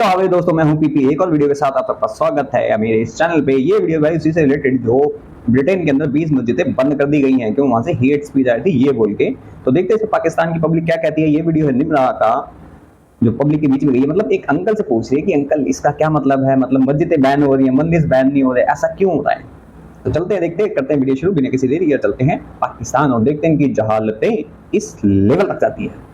तो हाँ भाई दोस्तों, मैं हूं पीपी। एक और वीडियो के साथ आप सबका स्वागत है मेरे इस चैनल पे। ये वीडियो भाई उसी से रिलेटेड जो ब्रिटेन के अंदर 20 मस्जिदें बंद कर दी गई हैं क्यों वहां से हेट स्पीच आ रही थी ये बोल के। तो देखते हैं पाकिस्तान की पब्लिक क्या कहती है। ये वीडियो है निम्रा का जो पब्लिक के बीच में गई है। मतलब एक अंकल से पूछ रही है कि अंकल इसका क्या मतलब है, मतलब मस्जिदें बैन हो रही है, मंदिर बैन नहीं हो रहे, ऐसा क्यों हो रहा है। तो चलते हैं, देखते हैं, करते हैं वीडियो शुरू बिना किसी देरी के। चलते हैं पाकिस्तान और देखते हैं कि जहालतें इस लेवल तक जाती है।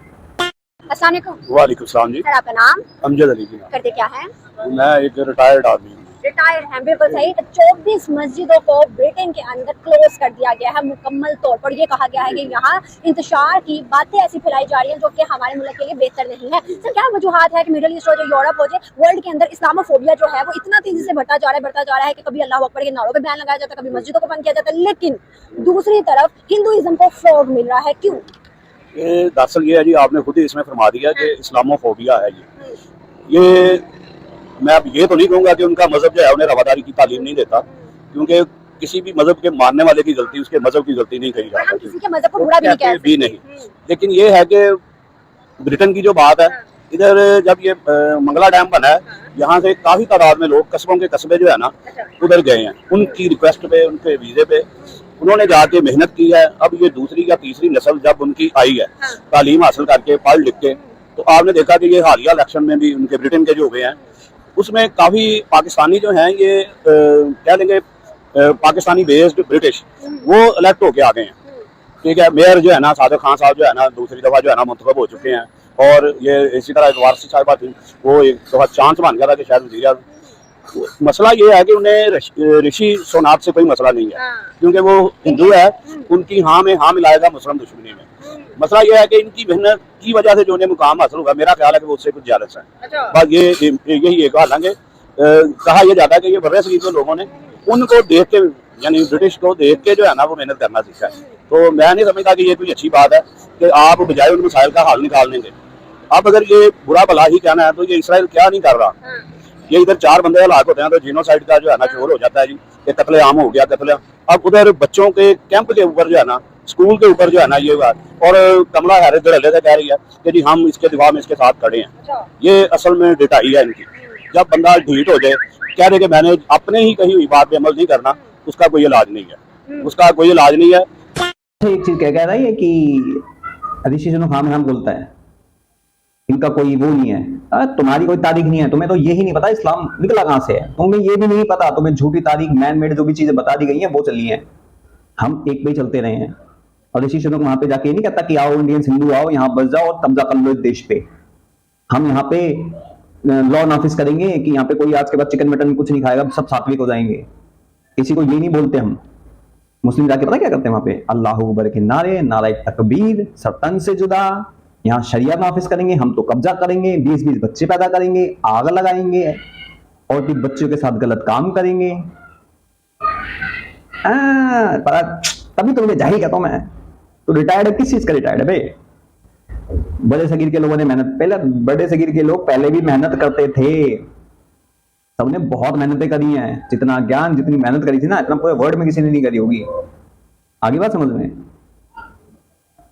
अस्सलाम वालेकुम। वालेकुम सलाम जी। सर आपका नाम? अमजद अली जी। करते क्या है? मैं एक रिटायर्ड आदमी हूँ। रिटायर्ड हैं, बिल्कुल सही। तो 24 मस्जिदों को ब्रिटेन के अंदर क्लोज कर दिया गया है मुकम्मल तौर पर। ये कहा गया है कि यहाँ इंतशार की बातें ऐसी फैलाई जा रही हैं जो कि हमारे मुल्क के लिए बेहतर नहीं है। सर क्या वजूहत है कि मिडिल ईस्ट हो जाए, यूरोप हो जाए, वर्ल्ड के अंदर इस्लामोफोबिया जो है वो इतना तेजी से बढ़ता जा रहा है कि कभी अल्लाह अकबर के नारों पर बैन लगाया जाता है, कभी मस्जिदों को बंद किया जाता है, लेकिन दूसरी तरफ हिंदुइज्म को फ़रोग मिल रहा है, क्यों? ये दरअसल ये है जी, आपने खुद ही इसमें फरमा दिया कि इस्लामोफोबिया है ये मैं अब ये तो नहीं कहूँगा कि उनका मजहब जो है उन्हें रवादारी की तालीम नहीं देता, क्योंकि किसी भी मजहब के मानने वाले की गलती उसके मजहब की गलती नहीं कही जा सकती, किसी के मजहब को बुरा भी नहीं। लेकिन ये है कि ब्रिटेन की जो बात है, इधर जब ये मंगला डैम बना है, यहाँ से काफ़ी तादाद में लोग कस्बों के कस्बे जो है ना उधर गए हैं, उनकी रिक्वेस्ट पे, उनके वीज़े पे उन्होंने जाके मेहनत की है। अब ये दूसरी या तीसरी नस्ल जब उनकी आई है तालीम हासिल करके, पढ़ लिख के, तो आपने देखा कि ये हालिया इलेक्शन में भी उनके ब्रिटेन के जो हुए हैं उसमें काफ़ी पाकिस्तानी जो हैं ये कह लेंगे पाकिस्तानी बेस्ड ब्रिटिश वो इलेक्ट होके आ गए हैं। ठीक है, मेयर जो है ना सादिक खान साहब जो है ना दूसरी दफ़ा जो है ना मुंतखब हो चुके हैं, और ये इसी तरह एक वारसी साहिबा थी, वो एक दफ़ा चांस बन गया था कि शायद वज़ीर। मसला ये है कि उन्हें ऋषि सोनाथ से कोई मसला नहीं है, क्योंकि वो हिंदू है, उनकी हाँ में हाँ मिलाएगा मुस्लिम दुश्मनी में। मसला ये है कि इनकी मेहनत की वजह से जो उन्हें मुकाम हासिल होगा, मेरा ख्याल है कि वो उससे कुछ ज्यादा है। बस यही एक हालांकि कहा यह जाता है कि ये बर्रे सगीर के लोगों ने उनको देख के, यानी ब्रिटिश को देख के जो है ना वो मेहनत करना सीखा है। तो मैं नहीं समझता कि ये कोई अच्छी बात है कि आप बजाय उन मसाइल का हल निकालने के, अब अगर ये बुरा भला ही कहना है तो ये इसराइल क्या नहीं कर रहा। ये इधर 4 बंदे हलाक होते हैं तो जीनोसाइड का जो है ना शोर हो जाता है जी, ये कत्ले आम हो गया कत्ले। अब उधर बच्चों के कैंप के ऊपर जो है ना, स्कूल के ऊपर जो है ना ये बात, और कमला हैरिस धड़ल्ले से कह रही है कि जी हम इसके दिफा में इसके साथ खड़े हैं। ये असल में डिटाई है इनकी। जब बंदा ढीठ हो जाए, कह रहे कि मैंने अपने ही कही हुई बात पे अमल नहीं करना, उसका कोई इलाज नहीं है, उसका कोई इलाज नहीं है। एक चीज कह रहा है कि ऋषि जो खाम नाम बोलता है, इनका कोई वो नहीं है। तुम्हारी कोई तारीख नहीं है, तुम्हें तो यही नहीं पता इस्लाम निकला कहां से है, तुम्हें ये भी नहीं पता, तुम्हें झूठी तारीख मैन मेड जो भी चीजें बता दी गई हैं वो चली हैं। हम एक पे चलते रहे हैं, और ऋषि शुनक वहां पे जाके नहीं कहता कि आओ इंडियंस हिंदू आओ यहाँ बस जाओ और कब्जा कर लो इस देश पे। हम यहाँ पे लॉ नाफिज करेंगे कि यहाँ पे कोई आज के बाद चिकन मटन कुछ नहीं खाएगा, सब सात्विक हो जाएंगे। किसी को ये नहीं बोलते हम। मुस्लिम जाके पता क्या करते हैं वहां पे, अल्लाह अकबर के नारे, नारा तकबीर, सरतन से जुदा, यहाँ शरिया नाफिज करेंगे, हम तो कब्जा करेंगे, 20-20 बच्चे पैदा करेंगे, आग लगाएंगे और भी बच्चों के साथ गलत काम करेंगे। तभी तो मुझे जाही कहता हूं मैं। तो रिटायर्ड है, किस चीज का रिटायर्ड है भाई? बड़े सगीर के लोगों ने मेहनत, पहले बड़े सगीर के लोग पहले भी मेहनत करते थे, सबने बहुत मेहनतें करी हैं। जितना ज्ञान, जितनी मेहनत करी थी ना, इतना पूरे वर्ल्ड में किसी ने नहीं करी होगी। आगे बात समझ में,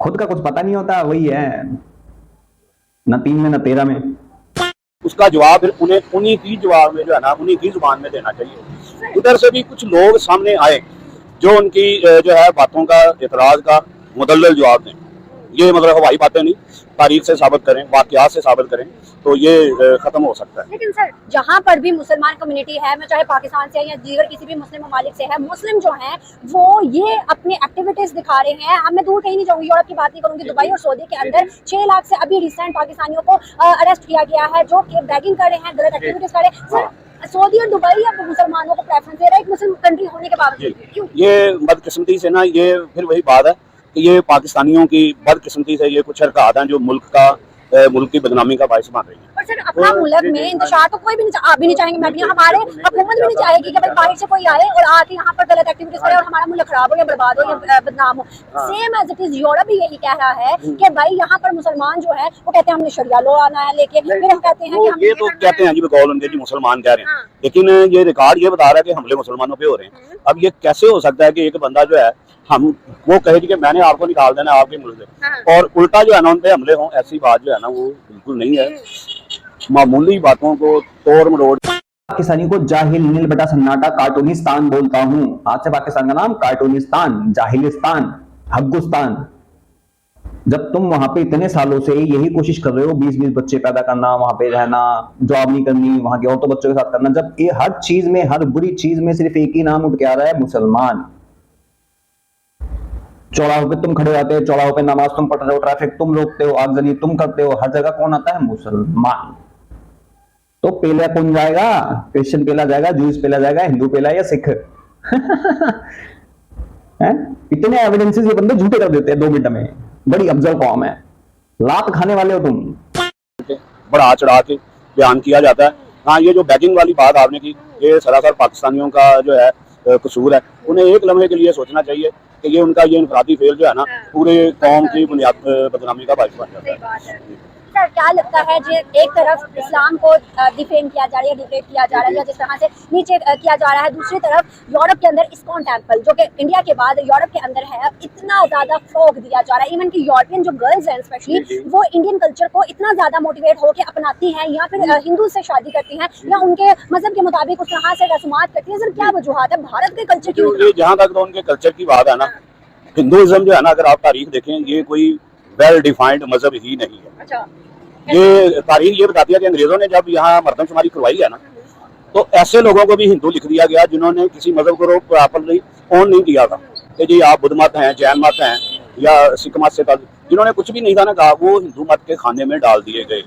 खुद का कुछ पता नहीं होता, वही है, न 3 में न 13 में। उसका जवाब फिर उन्हें उन्हीं की जवाब में जो है ना उन्हीं की जुबान में देना चाहिए। उधर से भी कुछ लोग सामने आए जो उनकी जो है बातों का, एतराज का मुदल्लल जवाब दें। ये मतलब हवाई बातें नहीं, तारीख से साबित करें, वाकयात से साबित करें, तो ये खत्म हो सकता है। लेकिन सर जहाँ पर भी मुसलमान कम्युनिटी है, मैं चाहे पाकिस्तान से या दीगर किसी भी मुस्लिम ममालिक से है, मुस्लिम जो हैं वो ये अपनी एक्टिविटीज दिखा रहे हैं। अब मैं दूर कहीं नहीं जाऊंगी, यूरोप की बात नहीं करूंगी, दुबई और सऊदी के अंदर 6 लाख से अभी रिसेंट पाकिस्तानियों को अरेस्ट किया गया है जो कि बैगिंग कर रहे हैं, गलत एक्टिविटीज कर रहे हैं। सर सऊदी और दुबई अब मुसलमानों को प्रेफरेंस दे रहा है एक मुस्लिम कंट्री होने के बावजूद, क्यों? ये बदकिस्मती से ना, ये फिर वही बात है कि ये पाकिस्तानियों की बदकिस्मती से ये कुछ हरकत हैं जो मुल्क की बदनामी का बायस बन रही है। पर सर अपना मुल्क में इंतशार तो कोई भी नहीं, आप भी नहीं चाहेंगे, मैं भी, हमारे हुकूमत भी नहीं चाहेगी कि भाई बाहर से कोई आए और आके यहाँ पर गलत एक्टिविटीज करे और हमारा मुल्क खराब हो या बर्बाद हो या बदनाम हो। Same as it is Europe भी यही कह रहा है कि भाई यहाँ पर मुसलमान जो है वो कहते हैं हमने शरिया लॉ आना है लेके, फिर हम कहते हैं कि हम ये तो कहते हैं जी बकौल उनके जी मुसलमान कह रहे हैं, लेकिन ये रिकॉर्ड ये बता रहा है कि हमले मुसलमानों पे हो रहे हैं। अब ये कैसे हो सकता है कि एक बंदा जो है हम वो कहे कि मैंने आपको निकाल देना आपके मुल्क से, और उल्टा जो है ना उन पे हमले हों, ऐसी बात जो है ना वो बिल्कुल नहीं है। मामूली बातों को तोड़ मरोड़। पाकिस्तानी को जाहिल, नील बटा सन्नाटा, कार्टूनिस्तान बोलता हूं। आज से पाकिस्तान का नाम कार्टूनिस्तान, जाहिलिस्तान, हग्गुस्तान। जब तुम वहां पे इतने सालों से यही कोशिश कर रहे हो 20-20 बच्चे पैदा करना, वहां पे रहना, जॉब नहीं करनी, वहां के औरतों बच्चों के साथ करना, जब ये हर चीज में, हर बुरी चीज में सिर्फ एक ही नाम उठ के आ रहा है, मुसलमान। चौराहों पे तुम खड़े रहते हो, चौराहों पे नमाज तुम पढ़ रहे हो, ट्रैफिक तुम रोकते हो, आगजनी तुम करते हो, हर जगह कौन आता है? मुसलमान। तो पेला कौन जाएगा? क्रिश्चियन पेला जाएगा, जूस पेला जाएगा, हिंदू पेला या सिख? इतने एविडेंसेस ये बंदे झूठे कर देते हैं 2 मिनट में। बड़ी अफजल कौम है, लात खाने वाले हो तुम। बढ़ा चढ़ा के बयान किया जाता है। हाँ, ये जो बैगिंग वाली बात आपने की, ये सरासर पाकिस्तानियों का जो है कसूर है। उन्हें एक लम्हे के लिए सोचना चाहिए कि ये उनका ये इनफरादी फेल जो है ना, पूरे कौम की बुनियाद बदनामी का बायस बन जाता है। सर क्या लगता है जो एक तरफ इस्लाम को डिफेम किया जा रहा है, डिबेट किया जा रहा है, या जिस तरह से नीचे किया जा रहा है, दूसरी तरफ यूरोप के अंदर इस्कॉन टेम्पल जो कि इंडिया के बाद यूरोप के अंदर है, इतना ज्यादा फ्लोग दिया जा रहा है। इवन की यूरोपियन जो गर्ल्स हैं स्पेशली, वो इंडियन कल्चर को इतना ज्यादा मोटिवेट होकर अपनाती हैं, या फिर हिंदू से शादी करती हैं, या उनके मजहब के मुताबिक उस तरह से रस्मात करती हैं। सर क्या वजूहत है भारत के कल्चर की? जहाँ तक तो उनके कल्चर की बात है ना, हिंदुइज्म जो है ना, अगर आप तारीख देखें, ये कोई वेल डिफाइंड मजहब ही नहीं है। अच्छा, ये तारीख ये बताती है कि अंग्रेजों ने जब यहाँ मर्दमशुमारी करवाई है ना, तो ऐसे लोगों को भी हिंदू लिख दिया गया जिन्होंने किसी मजहब को प्रॉपरली ओन नहीं किया था कि जी आप बुद्ध मत हैं, जैन मत हैं या सिख मत से, जिन्होंने कुछ भी नहीं था ना कहा, वो हिंदू मत के खाने में डाल दिए गए।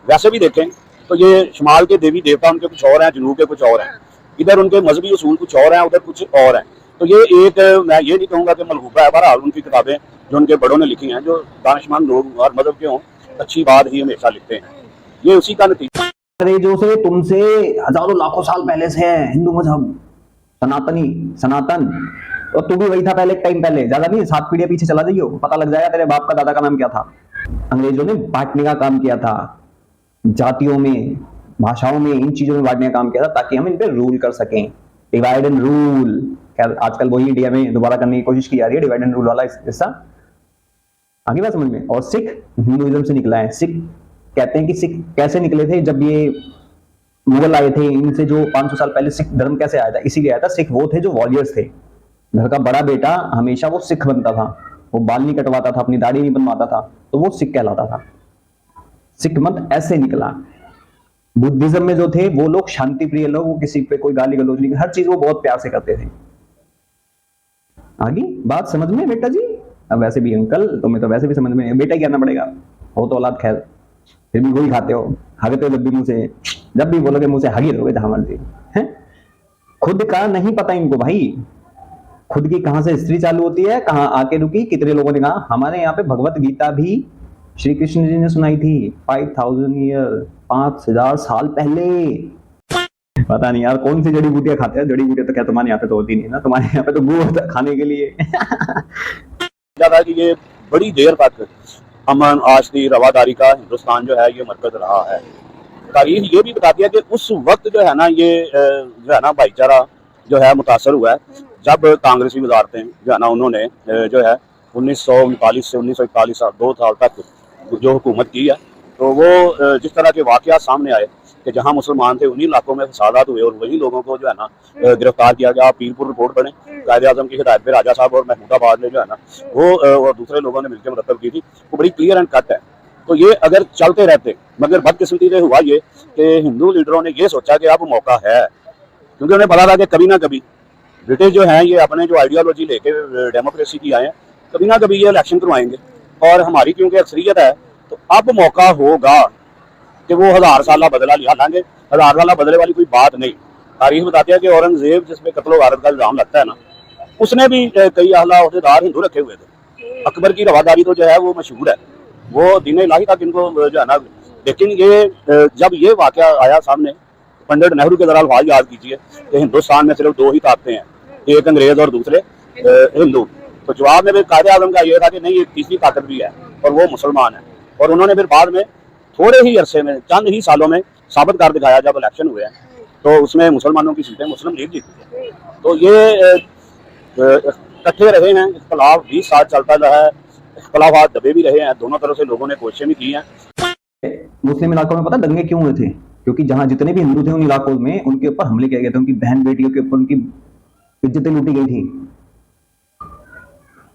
वैसे भी देखें तो ये शुमाल के देवी देवता उनके कुछ और हैं, जनूब के कुछ और हैं, इधर उनके मजहबी उसूल कुछ और हैं, उधर कुछ और हैं। तो ये एक, मैं ये नहीं कहूँगा कि मलहूबा है, बहरहाल उनकी किताबें जो उनके बड़ों ने लिखी हैं, जो दानिशमंद लोग और मजहब के हों, अच्छी बात ही हमेशा लिखते हैं। ये उसी का नतीजा। अंग्रेजों से, तुमसे हजारों लाखों साल पहले से है हिंदू मजहब, सनातनी, सनातन। और तू भी वही था पहले, एक टाइम पहले, ज्यादा नहीं, 7 पीढ़ियां पीछे चला जाइयो, पता लग जाएगा तेरे बाप का दादा का नाम क्या था। अंग्रेजों ने बांटने का काम किया था, जातियों में, भाषाओं में, इन चीजों में बांटने का काम किया था ताकि हम इन पे रूल कर सकें। डिवाइड एंड रूल, खैर आजकल वही इंडिया में दोबारा करने की कोशिश की जा रही है, डिवाइड एंड रूल वाला हिस्सा। आगे बात समझ में। और सिख हिंदुइज्म से निकला है। सिख कहते हैं कि सिख कैसे निकले थे, जब ये मुगल आए थे, इनसे जो 500 साल पहले सिख धर्म कैसे आया था, इसीलिए आया था। सिख वो थे जो वॉरियर्स थे, घर का बड़ा बेटा हमेशा वो सिख बनता था, वो बाल नहीं कटवाता था, अपनी दाढ़ी नहीं बनवाता था, तो वो सिख कहलाता था। सिख मत ऐसे निकला। बुद्धिज्म में जो थे वो लोग शांति प्रिय लोग, वो किसी पे कोई गाली गलौज नहीं, हर चीज वो बहुत प्यार से करते थे। आगे बात समझ में बेटा जी? अब वैसे भी अंकल तुम्हें तो वैसे भी समझ में, बेटा कहना पड़ेगा, हो तो औलाद, खैर फिर भी वही खाते हो, हगते हो जब भी मुंह से, जब भी बोलोगे मुंह से हगी रहोगे जहां मर्जी है। खुद का नहीं पता इनको भाई, खुद की कहां से हिस्ट्री चालू होती है, कहां आके रुकी। कितने लोगों ने कहा हमारे यहाँ पे भगवत गीता भी श्री कृष्ण जी ने सुनाई थी 5000 ईयर, 5000 साल पहले। पता नहीं यार कौन सी जड़ी बूटियां खाते हैं। जड़ी बूटियां तो क्या तुम्हारे यहाँ पे तो होती नहीं ना, तुम्हारे यहाँ पे तो गू होता है खाने के लिए। था कि ये बड़ी देर तक अमन आशती रवादारी का हिंदुस्तान जो है ये मरकज रहा है। तारीख ये भी बताती है कि उस वक्त जो है ना, ये जो है ना भाईचारा जो है मुतासर हुआ है, जब कांग्रेसी वजारतें जो है ना, उन्होंने जो है 1939 से 1941 2 साल तक जो हुकूमत की है, तो वो जिस तरह के वाकयात सामने आए कि जहां मुसलमान थे उन्हीं इलाकों में फसादात हुए और वही लोगों को जो है ना गिरफ्तार किया गया। पीरपुर रिपोर्ट बने, कायदे-आज़म की हिदायत पे राजा साहब और महमूदाबाद में जो है ना वो और दूसरे लोगों ने मिलकर मुरतब की थी, वो बड़ी क्लियर एंड कट है। तो ये अगर चलते रहते, मगर बदकिस्मती से हुआ ये कि हिंदू लीडरों ने ये सोचा कि अब मौका है, क्योंकि उन्हें पता था कि कभी ना कभी ब्रिटिश जो है ये अपने जो आइडियोलॉजी लेके डेमोक्रेसी की आए हैं, कभी ना कभी ये इलेक्शन करवाएंगे और हमारी क्योंकि अक्सरियत है, तो अब मौका होगा कि वो 1000 साल बदला लिया। हालांकि 1000 साल बदले वाली कोई बात नहीं। तारीख बताती है कि औरंगजेब जिसमें कत्ल वारत का इल्जाम लगता है ना, उसने भी कई आला अहदेदार हिंदू रखे हुए थे। अकबर की रवादारी तो जो है वो मशहूर है, वो दीन इलाही तक इनको जो है ना। लेकिन ये जब ये वाकया आया सामने, पंडित नेहरू के जरा अल्फाज याद कीजिए कि हिंदुस्तान में सिर्फ 2 ही ताकतें हैं, एक अंग्रेज और दूसरे हिंदू। तो जवाब में फिर कायदे आज़म का ये था कि नहीं, एक तीसरी ताकत भी है और वो मुसलमान है। और उन्होंने फिर बाद में थोड़े ही अरसे में, चंद ही सालों में साबित कर दिखाया, जब इलेक्शन हुए हैं तो उसमें मुसलमानों की सीटें मुस्लिम लीग जीती है। तो ये इकट्ठे रहे हैं, इख्तलाफ 20 साल चलता रहा है, इख्तलाफात दबे भी रहे हैं, दोनों तरफ से लोगों ने कोशिशें भी की हैं। मुस्लिम इलाकों में पता दंगे क्यों हुए थे? क्योंकि जहां जितने भी हिंदू थे उन इलाकों में उनके ऊपर हमले किए गए थे, उनकी बहन बेटियों के ऊपर उनकी इज्जतें लूटी गई थी।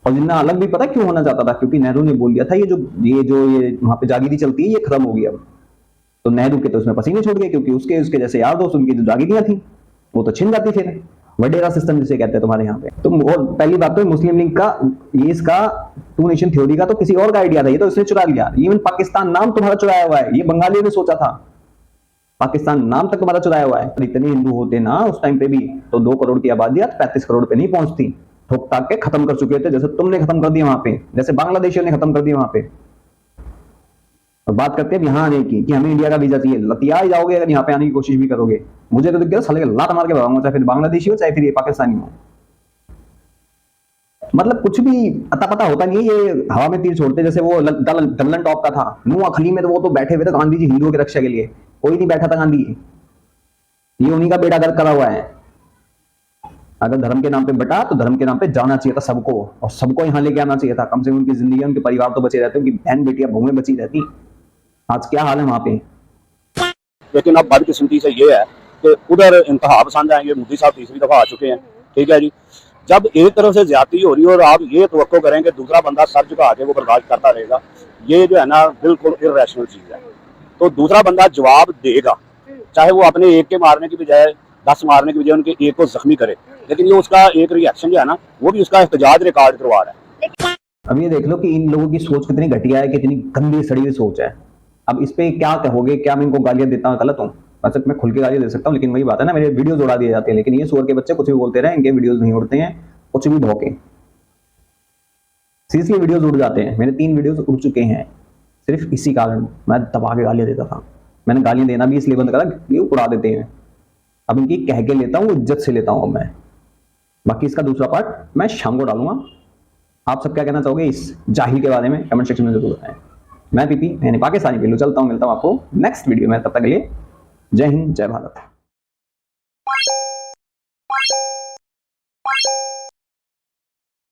और जिन्ना अलग भी पता क्यों होना चाहता था? क्योंकि नेहरू ने बोल दिया था ये वहां पे जागीरी चलती है ये खत्म होगी अब। तो नेहरू के तो उसमें पसीने छूट गए, क्योंकि उसके जैसे यार दोस्त उनकी जो जागीरियां थी वो तो छिन जाती फिर। वडेरा सिस्टम जिसे कहते हैं तुम्हारे यहाँ पे। तो और पहली बात तो मुस्लिम लीग का ये इसका टू नेशन थ्योरी का तो किसी और का आइडिया था, ये तो इसने चुरा लिया। इवन पाकिस्तान नाम तुम्हारा चुराया हुआ है, ये बंगालियों ने सोचा था। पाकिस्तान नाम तक तुम्हारा चुराया हुआ है। इतने हिंदू होते ना उस टाइम पे भी तो 2 करोड़ की आबादी 35 करोड़ पे नहीं पहुंचती। ठोक ताक के खत्म कर चुके थे, जैसे तुमने खत्म कर दिया वहां पे, जैसे बांग्लादेशियों ने खत्म कर दिया वहां पे। और बात करते हैं यहाँ आने की कि हमें इंडिया का वीजा चाहिए। लतिया ही जाओगे अगर यहाँ पे आने की कोशिश भी करोगे। मुझे तो दिख गया साले लात मार के भगाऊंगा, चाहे फिर बांग्लादेशी हो चाहे फिर ये पाकिस्तानी हो। मतलब कुछ भी अता पता होता नहीं है, ये हवा में तीर छोड़ते। जैसे वो डलन टॉप का था नूआ खली में, तो वो तो बैठे हुए थे गांधी जी हिंदुओं की रक्षा के लिए, कोई नहीं बैठा था गांधी। ये उन्हीं का बेड़ा गर्क करा हुआ है। अगर धर्म के नाम पे बटा तो धर्म के नाम पे जाना चाहिए था सबको, और सबको यहाँ लेके आना चाहिए था। कम से कम उनकी जिंदगी उनके परिवार तो बचे रहते, उनकी बहन बेटियां बहुएं बची रहती। आज क्या हाल है वहां पे। लेकिन अब बदकिस्मती से ये है कि उधर इंतहा पसंद आएंगे। मोदी साहब तीसरी दफा आ चुके हैं, ठीक है जी। जब एक तरफ से ज्यादती हो रही है और आप ये तवक्को करें कि दूसरा बंदा सर झुका के वो बर्दाश्त करता रहेगा, ये जो है ना बिल्कुल इर्रेशनल चीज है। तो दूसरा बंदा जवाब देगा, चाहे वो अपने एक के मारने की बजाय 10 मारने की बजाय उनके एक को जख्मी करे, लेकिन ये उसका एक रिएक्शन जो है ना वो भी उसका एहतजाज रिकॉर्ड करवा रहा है। अब ये देख लो कि इन लोगों की सोच कितनी घटिया है, कितनी गंदी सड़ी हुई सोच है। अब इस पे क्या कहोगे? क्या मैं इनको गालियां देता हूँ गलत हूँ? वैसे मैं खुल के गालियां दे सकता हूँ, लेकिन वही बात है ना, मेरे वीडियोस उड़ा दिए जाते हैं। लेकिन ये सुअर के बच्चे कुछ भी बोलते रहे, इनके वीडियोस नहीं उड़ते हैं, कुछ भी भौके। सीरियसली वीडियोस उड़ जाते हैं। मेरे 3 वीडियोस उड़ चुके हैं सिर्फ इसी कारण। मैं दबा के गालियां देता था। मैंने गालियां देना भी इसलिए बंद करा, ये उड़ा देते हैं। अब इनकी कह के लेता हूँ, इज्जत से लेता हूँ मैं। बाकी इसका दूसरा पार्ट मैं शाम को डालूंगा। आप सब क्या कहना चाहोगे इस जाहिल के बारे में कमेंट सेक्शन में जरूर बताएं। मैं पीपी, मैंने पाकिस्तानी पिल्लू, चलता हूँ, मिलता हूँ आपको नेक्स्ट वीडियो में। तब तक के लिए जय हिंद, जय भारत।